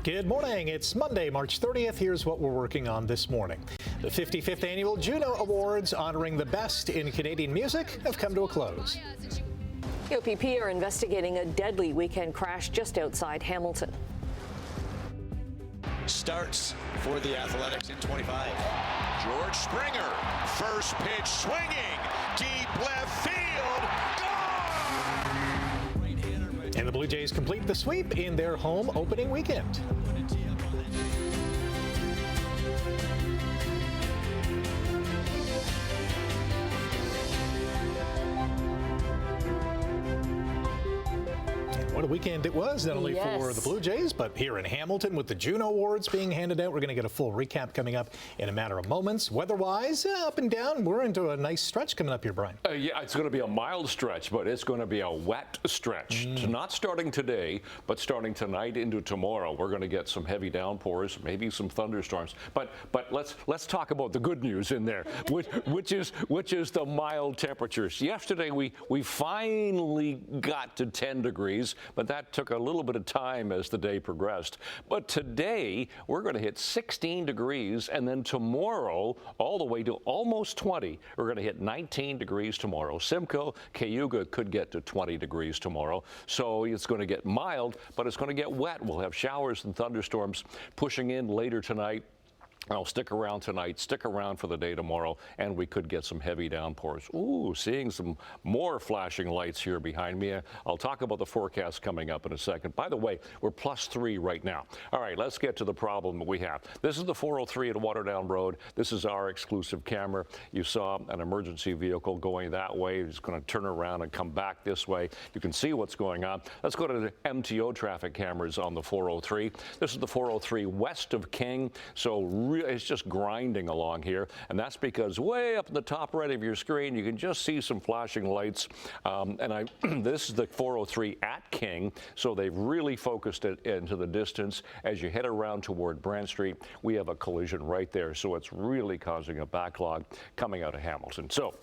Good morning. It's Monday, March 30th. Here's what we're working on this morning. The 55th annual Juno Awards honoring the best in Canadian music have come to a close. The OPP are investigating a deadly weekend crash just outside Hamilton. Starts for the Athletics in 25. George Springer, first pitch swinging, deep left field, gone! And the Blue Jays complete the sweep in their home opening weekend. What a weekend it was, not only for the Blue Jays, but here in Hamilton with the Juno Awards being handed out. We're going to get a full recap coming up in a matter of moments. Weather-wise, up and down. We're into a nice stretch coming up here, Brian. Yeah, it's going to be a mild stretch, but it's going to be a wet stretch. Not starting today, but starting tonight into tomorrow. We're going to get some heavy downpours, maybe some thunderstorms. But let's talk about the good news in there, which is the mild temperatures. Yesterday we finally got to 10 degrees. But that took a little bit of time as the day progressed. But today, we're going to hit 16 degrees, and then tomorrow, all the way to almost 20. We're going to hit 19 degrees tomorrow. Simcoe, Cayuga could get to 20 degrees tomorrow. So it's going to get mild, but it's going to get wet. We'll have showers and thunderstorms pushing in later tonight. I'll stick around tonight, stick around for the day tomorrow, and we could get some heavy downpours. Ooh, seeing some more flashing lights here behind me. I'll talk about the forecast coming up in a second. By the way, we're +3 right now. All right, let's get to the problem that we have. This is the 403 at Waterdown Road. This is our exclusive camera. You saw an emergency vehicle going that way. It's going to turn around and come back this way. You can see what's going on. Let's go to the MTO traffic cameras on the 403. This is the 403 west of King. So it's just grinding along here, and that's because way up in the top right of your screen, you can just see some flashing lights. This is the 403 at King, so they've really focused it into the distance. As you head around toward Brant Street, we have a collision right there, so it's really causing a backlog coming out of Hamilton. So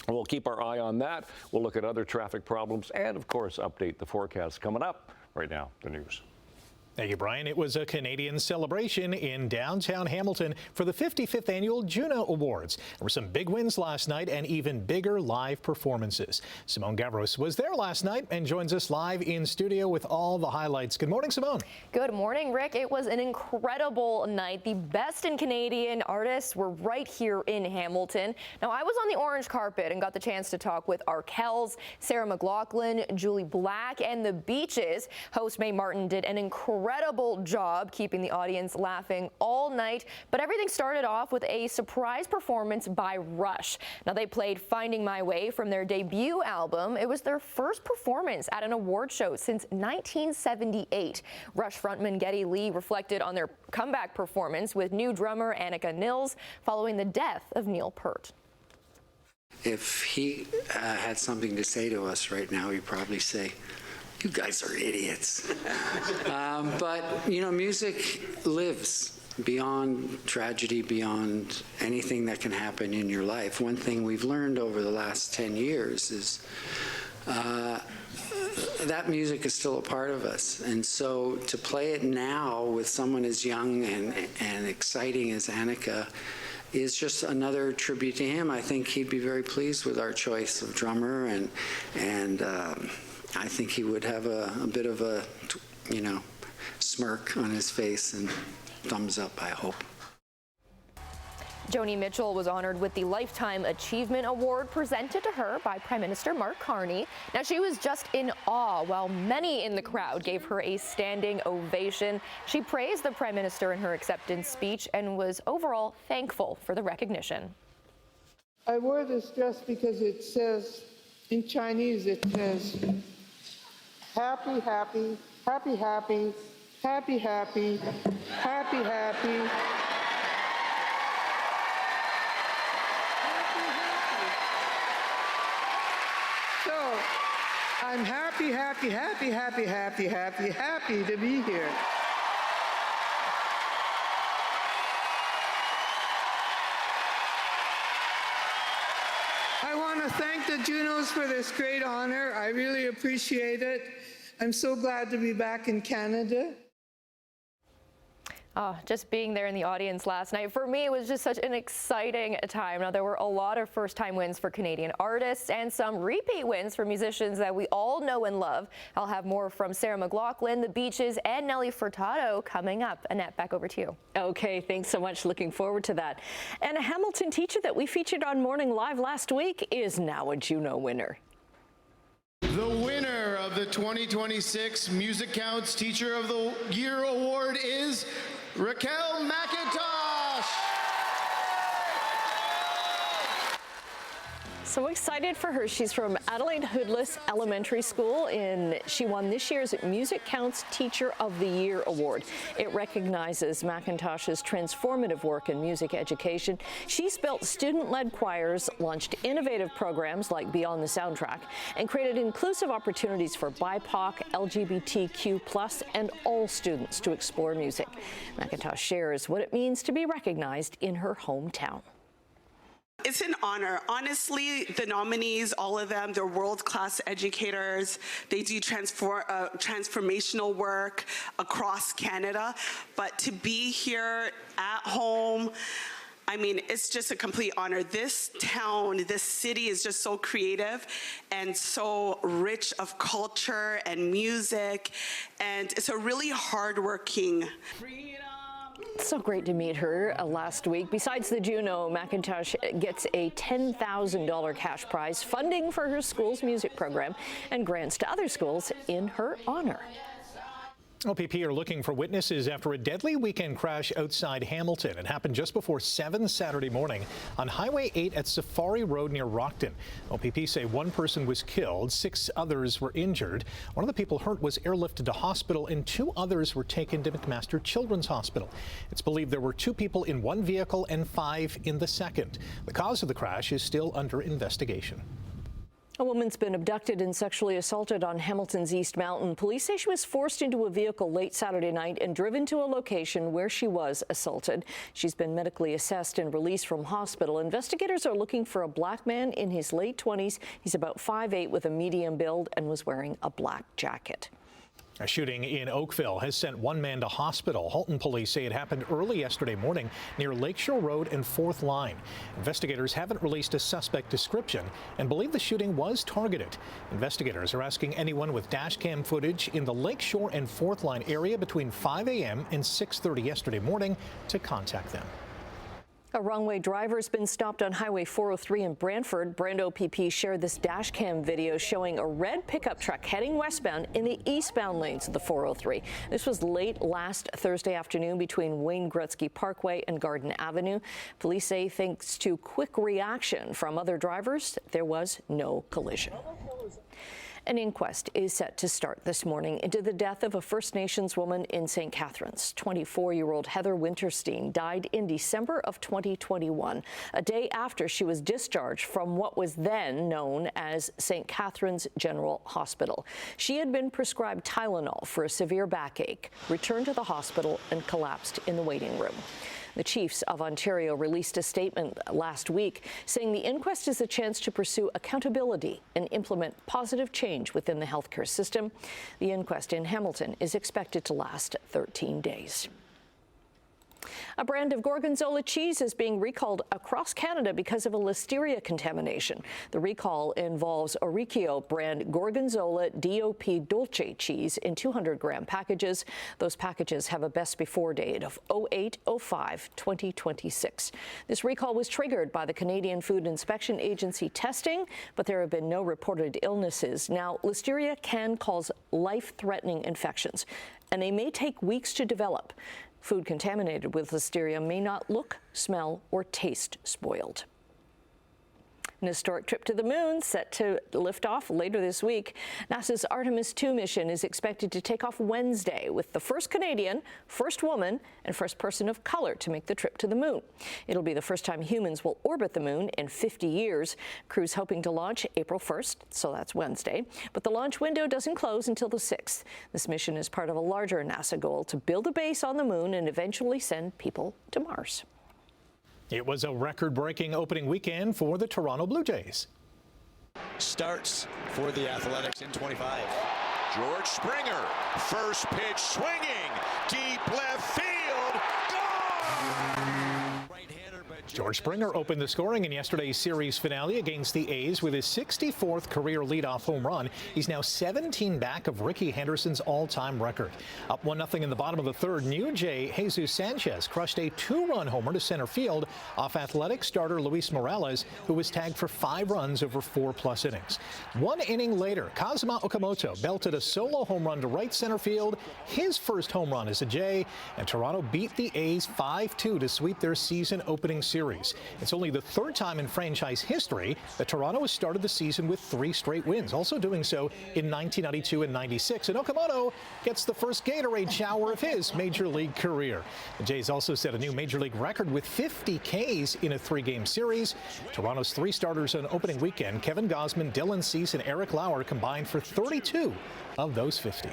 we'll keep our eye on that. We'll look at other traffic problems and, of course, update the forecast coming up. Right now, the news. Thank you, Brian. It was a Canadian celebration in downtown Hamilton for the 55th annual Juno Awards. There were some big wins last night and even bigger live performances. Simone Gavros was there last night and joins us live in studio with all the highlights. Good morning, Simone. Good morning, Rick. It was an incredible night. The best in Canadian artists were right here in Hamilton. Now, I was on the orange carpet and got the chance to talk with Arkells, Sarah McLachlan, Julie Black, and the Beaches. Host Mae Martin did an incredible job keeping the audience laughing all night, but everything started off with a surprise performance by Rush. Now, they played Finding My Way from their debut album. It was their first performance at an award show since 1978. Rush frontman Geddy Lee reflected on their comeback performance with new drummer Annika Nils following the death of Neil Peart. If he had something to say to us right now, he'd probably say, "You guys are idiots." But, you know, music lives beyond tragedy, beyond anything that can happen in your life. One thing we've learned over the last 10 years is that music is still a part of us. And so to play it now with someone as young and exciting as Annika is just another tribute to him. I think he'd be very pleased with our choice of drummer, and I think he would have a bit of a, smirk on his face and thumbs up, I hope. Joni Mitchell was honored with the Lifetime Achievement Award presented to her by Prime Minister Mark Carney. Now, she was just in awe while many in the crowd gave her a standing ovation. She praised the Prime Minister in her acceptance speech and was overall thankful for the recognition. I wore this dress because it says, in Chinese, it says, happy, happy, happy, happy, happy, happy, happy, happy. So, I'm happy, happy, happy, happy, happy, happy, happy to be here. I want to thank the Junos for this great honor. I really appreciate it. I'm so glad to be back in Canada. Oh, just being there in the audience last night, for me, it was just such an exciting time. Now, there were a lot of first-time wins for Canadian artists and some repeat wins for musicians that we all know and love. I'll have more from Sarah McLachlan, The Beaches, and Nelly Furtado coming up. Annette, back over to you. Okay, thanks so much. Looking forward to that. And a Hamilton teacher that we featured on Morning Live last week is now a Juno winner. The winner of the 2026 Music Counts Teacher of the Year Award is Raquel McIntosh. So excited for her. She's from Adelaide Hoodless Elementary School, and she won this year's Music Counts Teacher of the Year Award. It recognizes McIntosh's transformative work in music education. She's built student-led choirs, launched innovative programs like Beyond the Soundtrack, and created inclusive opportunities for BIPOC, LGBTQ+, and all students to explore music. McIntosh shares what it means to be recognized in her hometown. It's an honor. Honestly, the nominees, all of them, they're world-class educators. They do transformational work across Canada. But to be here at home, I mean, it's just a complete honor. This town, this city is just so creative and so rich of culture and music. And it's a really hardworking. So great to meet her last week. Besides the Juno, McIntosh gets a $10,000 cash prize, funding for her school's music program, and grants to other schools in her honor. OPP are looking for witnesses after a deadly weekend crash outside Hamilton. It happened just before 7 Saturday morning on Highway 8 at Safari Road near Rockton. OPP say one person was killed, 6 others were injured. One of the people hurt was airlifted to hospital and 2 others were taken to McMaster Children's Hospital. It's believed there were 2 people in one vehicle and 5 in the second. The cause of the crash is still under investigation. A woman's been abducted and sexually assaulted on Hamilton's East Mountain. Police say she was forced into a vehicle late Saturday night and driven to a location where she was assaulted. She's been medically assessed and released from hospital. Investigators are looking for a black man in his late 20s. He's about 5'8" with a medium build and was wearing a black jacket. A shooting in Oakville has sent one man to hospital. Halton police say it happened early yesterday morning near Lakeshore Road and 4th Line. Investigators haven't released a suspect description and believe the shooting was targeted. Investigators are asking anyone with dash cam footage in the Lakeshore and 4th Line area between 5 a.m. and 6:30 yesterday morning to contact them. A wrong-way driver has been stopped on Highway 403 in Brantford. Brand OPP shared this dash cam video showing a red pickup truck heading westbound in the eastbound lanes of the 403. This was late last Thursday afternoon between Wayne Gretzky Parkway and Garden Avenue. Police say thanks to quick reaction from other drivers, there was no collision. An inquest is set to start this morning into the death of a First Nations woman in St. Catharines. 24-year-old Heather Winterstein died in December of 2021, a day after she was discharged from what was then known as St. Catharines General Hospital. She had been prescribed Tylenol for a severe backache, returned to the hospital, and collapsed in the waiting room. The Chiefs of Ontario released a statement last week saying the inquest is a chance to pursue accountability and implement positive change within the healthcare system. The inquest in Hamilton is expected to last 13 days. A brand of Gorgonzola cheese is being recalled across Canada because of a listeria contamination. The recall involves Oricchio brand Gorgonzola DOP Dolce cheese in 200-gram packages. Those packages have a best before date of 08/05/2026. This recall was triggered by the Canadian Food Inspection Agency testing, but there have been no reported illnesses. Now, listeria can cause life-threatening infections, and they may take weeks to develop. Food contaminated with listeria may not look, smell, or taste spoiled. An historic trip to the moon set to lift off later this week. NASA's Artemis II mission is expected to take off Wednesday with the first Canadian, first woman, and first person of color to make the trip to the moon. It'll be the first time humans will orbit the moon in 50 years. Crew's hoping to launch April 1st, so that's Wednesday. But the launch window doesn't close until the 6th. This mission is part of a larger NASA goal to build a base on the moon and eventually send people to Mars. It was a record-breaking opening weekend for the Toronto Blue Jays. Starts for the Athletics in 25. George Springer, first pitch swinging, deep left field, George Springer opened the scoring in yesterday's series finale against the A's with his 64th career leadoff home run. He's now 17 back of Ricky Henderson's all-time record. Up 1-0 in the bottom of the third, New Jay Jesus Sanchez crushed a 2-run homer to center field off Athletic starter Luis Morales, who was tagged for 5 runs over 4+ innings. 1 inning later, Kazuma Okamoto belted a solo home run to right center field, his first home run as a Jay, and Toronto beat the A's 5-2 to sweep their season-opening series. It's only the 3rd time in franchise history that Toronto has started the season with 3 straight wins, also doing so in 1992 and 96. And Okamoto gets the first Gatorade shower of his major league career. The Jays also set a new major league record with 50 Ks in a 3-game series. Toronto's 3 starters on opening weekend, Kevin Gausman, Dylan Cease, and Eric Lauer, combined for 32 of those 50.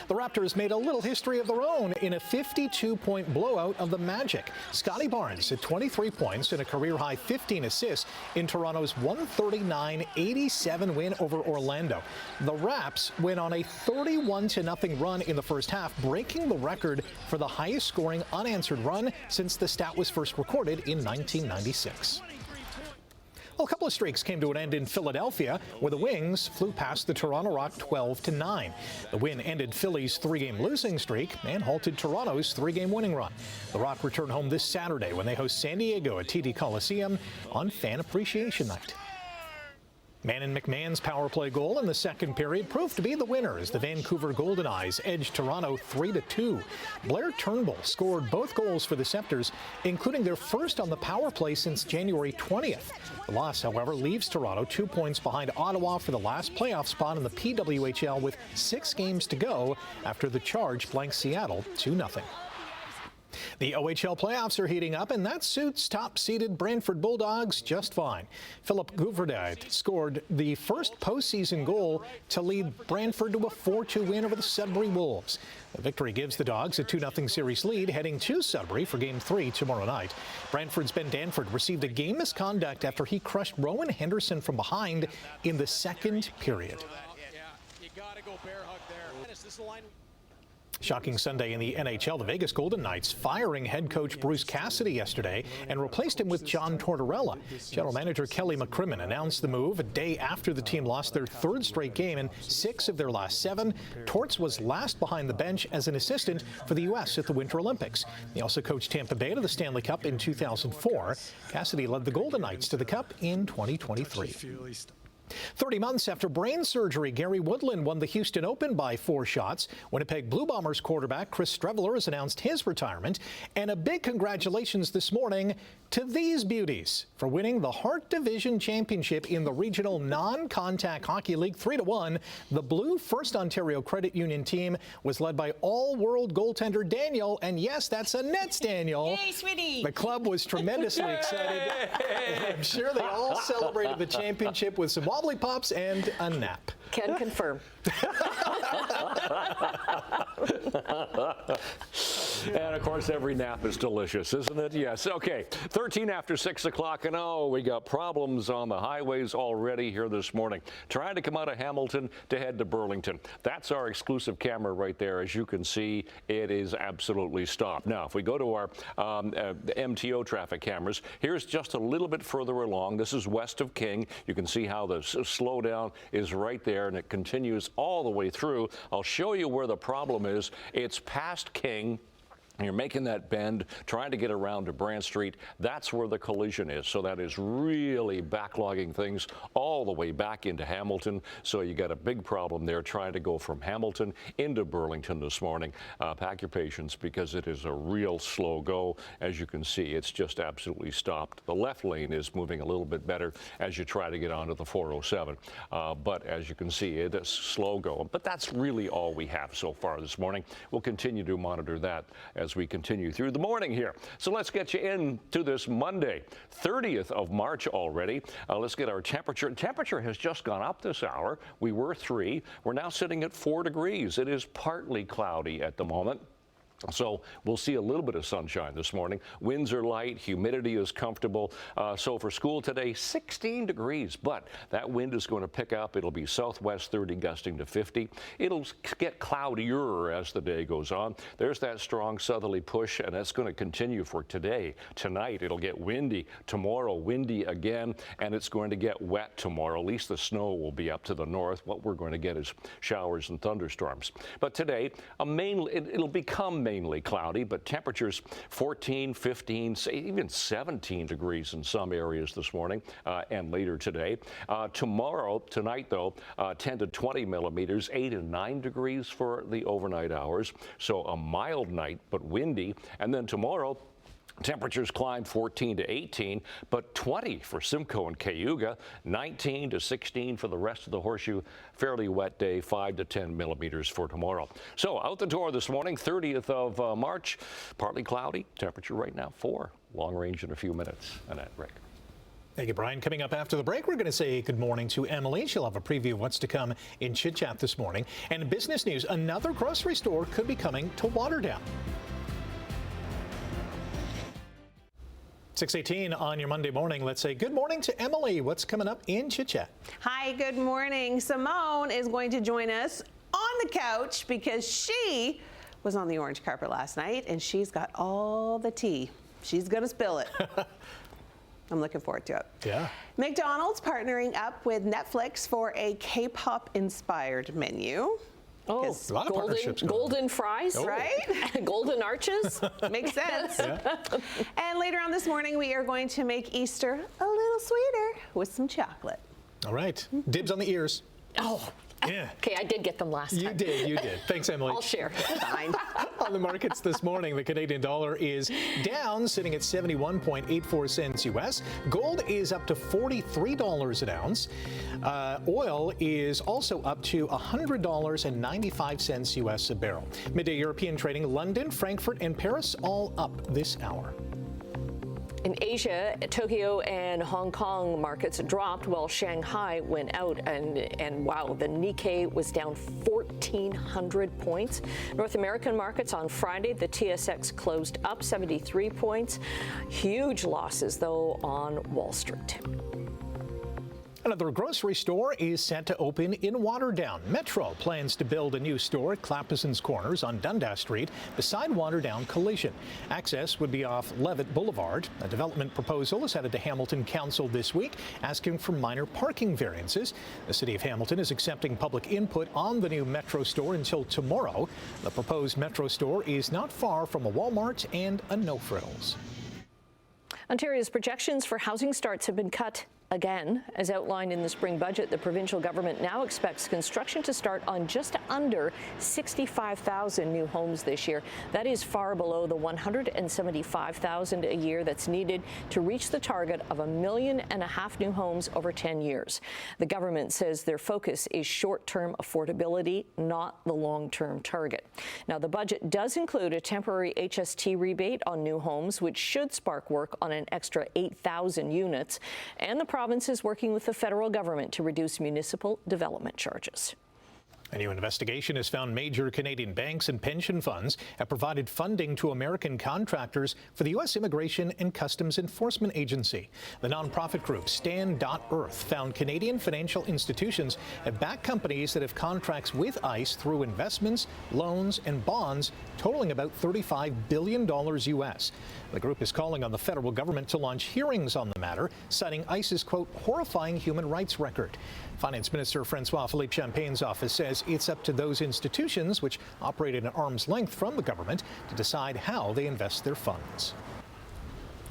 The Raptors made a little history of their own in a 52-point blowout of the Magic. Scotty Barnes had 23 points and a career-high 15 assists in Toronto's 139-87 win over Orlando. The Raps went on a 31-0 run in the first half, breaking the record for the highest-scoring unanswered run since the stat was first recorded in 1996. Well, a couple of streaks came to an end in Philadelphia, where the Wings flew past the Toronto Rock 12-9. The win ended Philly's 3-game losing streak and halted Toronto's 3-game winning run. The Rock return home this Saturday when they host San Diego at TD Coliseum on Fan Appreciation Night. Mannon McMahon's power play goal in the second period proved to be the winner as the Vancouver Golden Eyes edged Toronto 3-2. Blair Turnbull scored both goals for the Scepters, including their first on the power play since January 20th. The loss, however, leaves Toronto 2 points behind Ottawa for the last playoff spot in the PWHL with 6 games to go after the Charge blanked Seattle 2-0. The OHL playoffs are heating up, and that suits top-seeded Brantford Bulldogs just fine. Philip Gouverdite scored the first postseason goal to lead Brantford to a 4-2 win over the Sudbury Wolves. The victory gives the Dogs a 2-0 series lead heading to Sudbury for Game 3 tomorrow night. Brantford's Ben Danford received a game misconduct after he crushed Rowan Henderson from behind in the second period. You got to go bear hug there. Is this the line? Shocking Sunday in the NHL, the Vegas Golden Knights firing head coach Bruce Cassidy yesterday and replaced him with John Tortorella. General manager Kelly McCrimmon announced the move a day after the team lost their 3rd straight game in 6 of their last 7. Torts was last behind the bench as an assistant for the U.S. at the Winter Olympics. He also coached Tampa Bay to the Stanley Cup in 2004. Cassidy led the Golden Knights to the Cup in 2023. 30 months after brain surgery, Gary Woodland won the Houston Open by 4 shots. Winnipeg Blue Bombers quarterback Chris Streveler has announced his retirement. And a big congratulations this morning to these beauties for winning the Hart Division Championship in the Regional Non-Contact Hockey League 3-1. The Blue First Ontario Credit Union team was led by all-world goaltender Daniel. And yes, that's a Nets Daniel. Yay, sweetie. The club was tremendously excited. I'm sure they all celebrated the championship with some wobbly pops and a nap. Can confirm. And of course, every nap is delicious, isn't it? Yes. Okay. 13 after 6 o'clock, and oh, we got problems on the highways already here this morning. Trying to come out of Hamilton to head to Burlington. That's our exclusive camera right there. As you can see, it is absolutely stopped. Now, if we go to our MTO traffic cameras, here's just a little bit further along. This is west of King. You can see how the slowdown is right there, and it continues all the way through. I'll show you where the problem is. It's past King. You're making that bend, trying to get around to Brant Street. That's where the collision is. So that is really backlogging things all the way back into Hamilton. So you got a big problem there trying to go from Hamilton into Burlington this morning. Pack your patience because it is a real slow go. As you can see, it's just absolutely stopped. The left lane is moving a little bit better as you try to get onto the 407. But as you can see, it is slow going. But that's really all we have so far this morning. We'll continue to monitor that as we continue through the morning here. So let's get you into this Monday, 30th of March already. Let's get our temperature. Temperature has just gone up this hour. We were 3. We're now sitting at 4 degrees. It is partly cloudy at the moment. So we'll see a little bit of sunshine this morning. Winds are light, humidity is comfortable. So for school today, 16 degrees, but that wind is going to pick up. It'll be southwest 30 gusting to 50. It'll get cloudier as the day goes on. There's that strong southerly push, and that's going to continue for today. Tonight, it'll get windy. Tomorrow, windy again, and it's going to get wet tomorrow. At least the snow will be up to the north. What we're going to get is showers and thunderstorms. But today, it'll become mainly cloudy, but temperatures 14, 15, even 17 degrees in some areas this morning and later today. Tonight, though, 10 to 20 millimeters, 8 and 9 degrees for the overnight hours. So a mild night, but windy. And then tomorrow, temperatures climb 14 to 18, but 20 for Simcoe and Cayuga, 19 to 16 for the rest of the Horseshoe. Fairly wet day, 5 to 10 millimeters for tomorrow. So out the door this morning, 30th of March, partly cloudy. Temperature right now 4. Long range in a few minutes. Annette, Rick. Thank you, Brian. Coming up after the break, we're going to say good morning to Emily. She'll have a preview of what's to come in Chit Chat this morning. And in business news, another grocery store could be coming to Waterdown. 6:18 on your Monday morning. Let's say good morning to Emily. What's coming up in Chit Chat? Hi, good morning. Simone is going to join us on the couch because she was on the orange carpet last night and she's got all the tea. She's going to spill it. I'm looking forward to it. Yeah. McDonald's partnering up with Netflix for a K-pop inspired menu. Oh, a lot of partnerships going on. golden fries, right? Golden arches. Makes sense. Yeah. And later on this morning, we are going to make Easter a little sweeter with some chocolate. All right. Dibs on the ears. Oh. Yeah. Okay, I did get them last time. You did. Thanks, Emily. I'll share. Fine. On the markets this morning, the Canadian dollar is down, sitting at 71.84 cents U.S. Gold is up to $43 an ounce. Oil is also up to $100.95 U.S. a barrel. Midday European trading, London, Frankfurt, and Paris all up this hour. In Asia, Tokyo and Hong Kong markets dropped while Shanghai went out, and wow, the Nikkei was down 1,400 points. North American markets on Friday, the TSX closed up 73 points. Huge losses, though, on Wall Street. Another grocery store is set to open in Waterdown. Metro plans to build a new store at Clapperson's Corners on Dundas Street beside Waterdown Collision. Access would be off Levitt Boulevard. A development proposal is headed to Hamilton Council this week, asking for minor parking variances. The City of Hamilton is accepting public input on the new Metro store until tomorrow. The proposed Metro store is not far from a Walmart and a No Frills. Ontario's projections for housing starts have been cut again. As outlined in the spring budget, the provincial government now expects construction to start on just under 65,000 new homes this year. That is far below the 175,000 a year that's needed to reach the target of 1.5 million new homes over 10 years. The government says their focus is short-term affordability, not the long-term target. Now, the budget does include a temporary HST rebate on new homes, which should spark work on an extra 8,000 units, and the province is working with the federal government to reduce municipal development charges. A new investigation has found major Canadian banks and pension funds have provided funding to American contractors for the U.S. Immigration and Customs Enforcement Agency. The nonprofit group Stand.Earth found Canadian financial institutions have backed companies that have contracts with ICE through investments, loans, and bonds totaling about $35 billion U.S. The group is calling on the federal government to launch hearings on the matter, citing ICE's, quote, horrifying human rights record. Finance Minister Francois-Philippe Champagne's office says it's up to those institutions which operate at arm's length from the government to decide how they invest their funds.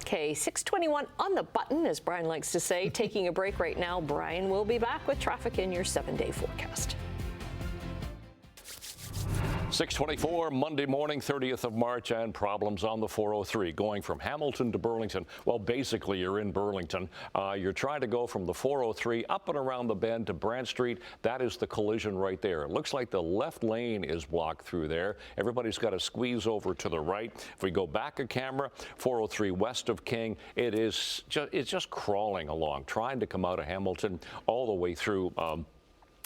Okay, 6:21 on the button, as Brian likes to say. Taking a break right now. Brian will be back with traffic in your 7-day forecast. 6:24 Monday morning, 30th of March, and problems on the 403 going from Hamilton to Burlington. Well, basically, you're in Burlington. You're trying to go from the 403 up and around the bend to Brant Street. That is the collision right there. It looks like the left lane is blocked through there. Everybody's got to squeeze over to the right. If we go back a camera, 403 west of King, it's just crawling along, trying to come out of Hamilton all the way through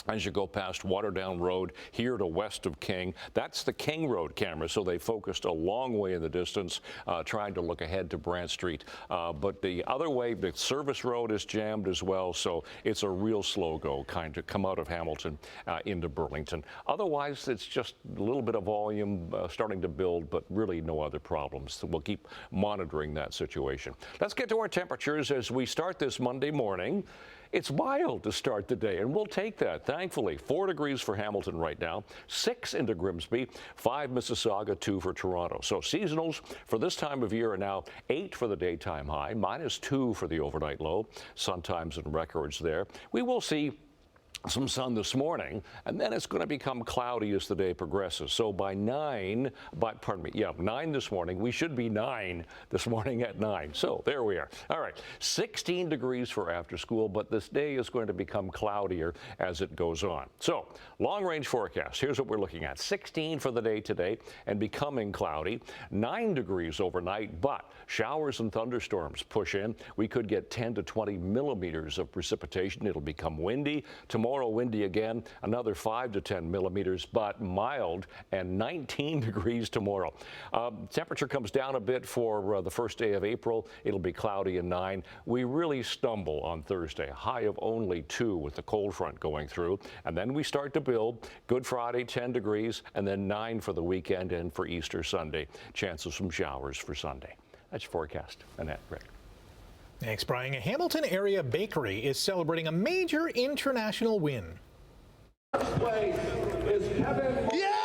as you go past Waterdown Road here to west of King. That's the King Road camera, so they focused a long way in the distance trying to look ahead to Brant Street. But the other way, the service road is jammed as well, so it's a real slow go kind of come out of Hamilton into Burlington. Otherwise, it's just a little bit of volume starting to build, but really no other problems. So we'll keep monitoring that situation. Let's get to our temperatures as we start this Monday morning. It's mild to start the day, and we'll take that, thankfully. 4 degrees for Hamilton right now, 6 into Grimsby, 5 Mississauga, 2 for Toronto. So seasonals for this time of year are now 8 for the daytime high, -2 for the overnight low. Sun times and records there. We will see some sun this morning, and then it's going to become cloudy as the day progresses. So by 9 this morning, we should be 9 this morning at 9. So there we are. All right, 16 degrees for after school, but this day is going to become cloudier as it goes on. So long range forecast, here's what we're looking at. 16 for the day today and becoming cloudy, 9 degrees overnight, but showers and thunderstorms push in. We could get 10 to 20 millimeters of precipitation. It'll become windy. Tomorrow windy again, another 5 to 10 millimeters, but mild, and 19 degrees tomorrow. Temperature comes down a bit for the first day of April. It'll be cloudy and 9. We really stumble on Thursday, high of only 2 with the cold front going through, and then we start to build. Good Friday, 10 degrees, and then 9 for the weekend and for Easter Sunday. Chance of some showers for Sunday. That's your forecast. Annette, Rick. Thanks, Brian. A Hamilton area bakery is celebrating a major international win. First place is Kevin. Yeah!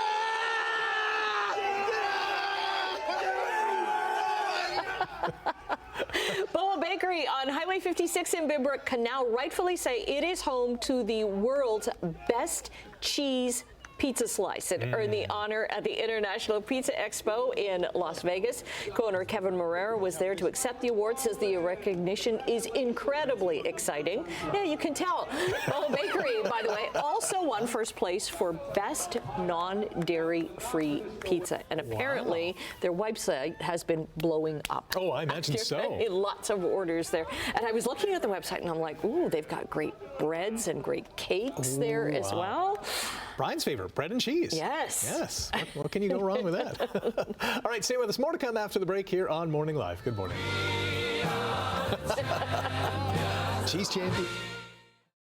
Boa Bakery on Highway 56 in Bibbrook can now rightfully say it is home to the world's best cheese pizza slice. It earned the honor at the International Pizza Expo in Las Vegas. Co-owner Kevin Marrera was there to accept the award, says the recognition is incredibly exciting. Yeah, you can tell. Boa Bakery, by the way, also won first place for best non-dairy free pizza. And apparently their website has been blowing up. Oh, I imagine so. Lots of orders there. And I was looking at the website and I'm like, ooh, they've got great breads and great cakes there as well. Brian's favorite, bread and cheese. Yes. Yes. What can you go wrong with that? All right, stay with us. More to come after the break here on Morning Live. Good morning. Cheese champion.